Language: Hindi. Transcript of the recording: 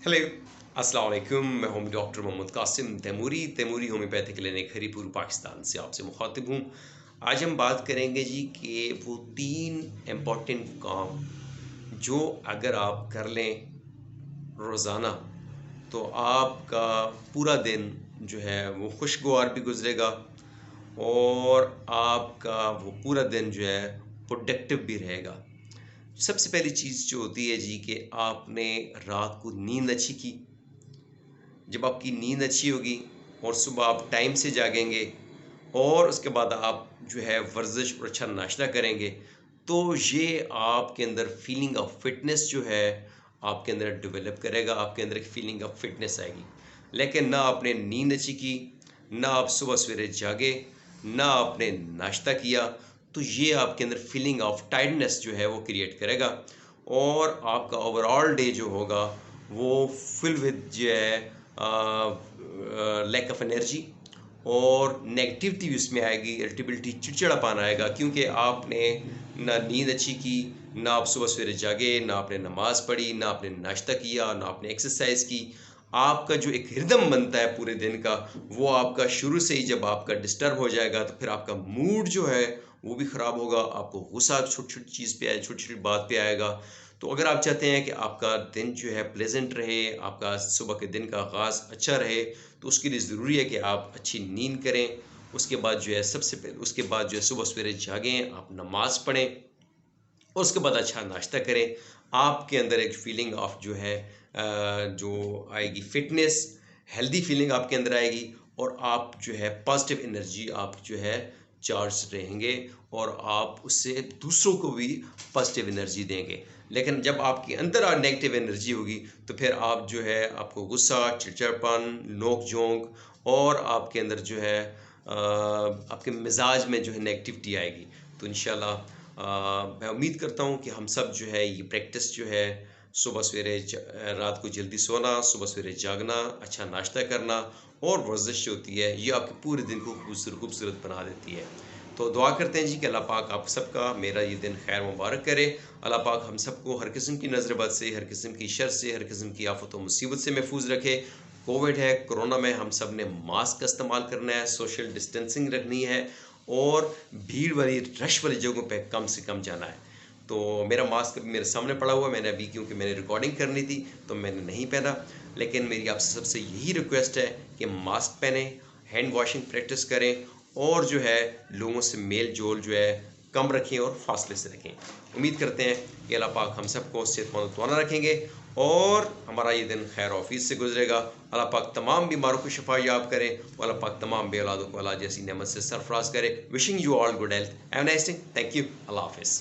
हेलो, अस्सलाम वालेकुम। मैं हूं doctor Mohammad Qasim Taimuri homeopathic clinic Haripur Pakistan से आपसे मुखातिब हूं। आज हम बात करेंगे जी कि वो 3 इम्पॉर्टेंट काम जो अगर आप कर लें रोज़ाना तो आपका पूरा दिन जो है वो खुशगवार भी गुजरेगा और आपका वो पूरा दिन जो है प्रोडक्टिव भी रहेगा। सबसे पहली चीज़ जो होती है जी कि आपने रात को नींद अच्छी की। जब आपकी नींद अच्छी होगी और सुबह आप टाइम से जागेंगे और उसके बाद आप जो है वर्जिश और अच्छा नाश्ता करेंगे, तो ये आपके अंदर फीलिंग ऑफ फिटनेस जो है आपके अंदर डेवलप करेगा। आपके अंदर एक फीलिंग ऑफ फिटनेस आएगी। लेकिन ना आपने नींद अच्छी की, ना आप सुबह सवेरे जागे, ना आपने नाश्ता किया, तो ये आपके अंदर फीलिंग ऑफ टायर्डनेस जो है वो क्रिएट करेगा और आपका ओवरऑल डे जो होगा वो फिल विद जो है लैक ऑफ एनर्जी और नेगेटिविटी भी उसमें आएगी, इरिटेबिलिटी, चिड़चिड़ापन आएगा, क्योंकि आपने ना नींद अच्छी की, ना आप सुबह सवेरे जागे, ना आपने नमाज पढ़ी, ना आपने नाश्ता किया, ना आपने एक्सरसाइज की। आपका जो एक रिदम बनता है पूरे दिन का, वो आपका शुरू से ही जब आपका डिस्टर्ब हो जाएगा तो फिर आपका मूड जो है वो भी ख़राब होगा। आपको गुस्सा छोटी छोटी चीज़ पे आए, छोटी छोटी बात पे आएगा। तो अगर आप चाहते हैं कि आपका दिन जो है प्लेजेंट रहे, आपका सुबह के दिन का आगाज़ अच्छा रहे, तो उसके लिए ज़रूरी है कि आप अच्छी नींद करें। उसके बाद जो है सबसे पहले उसके बाद जो है सुबह सवेरे जागें, आप नमाज़ पढ़ें और उसके बाद अच्छा नाश्ता करें। आपके अंदर एक फीलिंग ऑफ जो है जो आएगी फिटनेस, हेल्दी फीलिंग आपके अंदर आएगी और आप जो है पॉजिटिव एनर्जी आप जो है चार्ज रहेंगे और आप उससे दूसरों को भी पॉजिटिव एनर्जी देंगे। लेकिन जब आपके अंदर नेगेटिव एनर्जी होगी तो फिर आप जो है आपको गुस्सा, चिड़चिड़ापन, नोक झोंक और आपके अंदर जो है आपके मिजाज में जो है नेगेटिविटी आएगी। तो इंशाल्लाह मैं उम्मीद करता हूँ कि हम सब जो है ये प्रैक्टिस जो है सुबह सवेरे रात को जल्दी सोना, सुबह सवेरे जागना, अच्छा नाश्ता करना और वर्जिश जो होती है ये आपके पूरे दिन को खूबसूरत बना देती है। तो दुआ करते हैं जी कि अल्लाह पाक आप सबका मेरा ये दिन खैर मुबारक करे। अल्लाह पाक हम सबको हर किस्म की नज़र बद से, हर किस्म की शर से, हर किस्म की आफत व मुसीबत से महफूज रखे। कोविड है, कोरोना में हम सब ने मास्क का इस्तेमाल करना है, सोशल डिस्टेंसिंग रखनी है और भीड़ वाली रश वाली जगहों पे कम से कम जाना है। तो मेरा मास्क अभी मेरे सामने पड़ा हुआ, मैंने अभी क्योंकि मैंने रिकॉर्डिंग करनी थी तो मैंने नहीं पहना। लेकिन मेरी आपसे सबसे यही रिक्वेस्ट है कि मास्क पहने, हैंड वॉशिंग प्रैक्टिस करें और जो है लोगों से मेल जोल जो है कम रखें और फासले से रखें। उम्मीद करते हैं कि अल्लाह पाक हम सबको सेहतमंद तवाना रखेंगे और हमारा ये दिन खैर ऑफिस से गुजरेगा। अल्लाह पाक तमाम बीमारों को शिफा याब करे और अल्लाह पाक तमाम बे औलादों को अल्लाह जैसी नेमत से सरफराज करे। Wishing you all good health. Have a nice day. Thank you. Allah हाफिज़।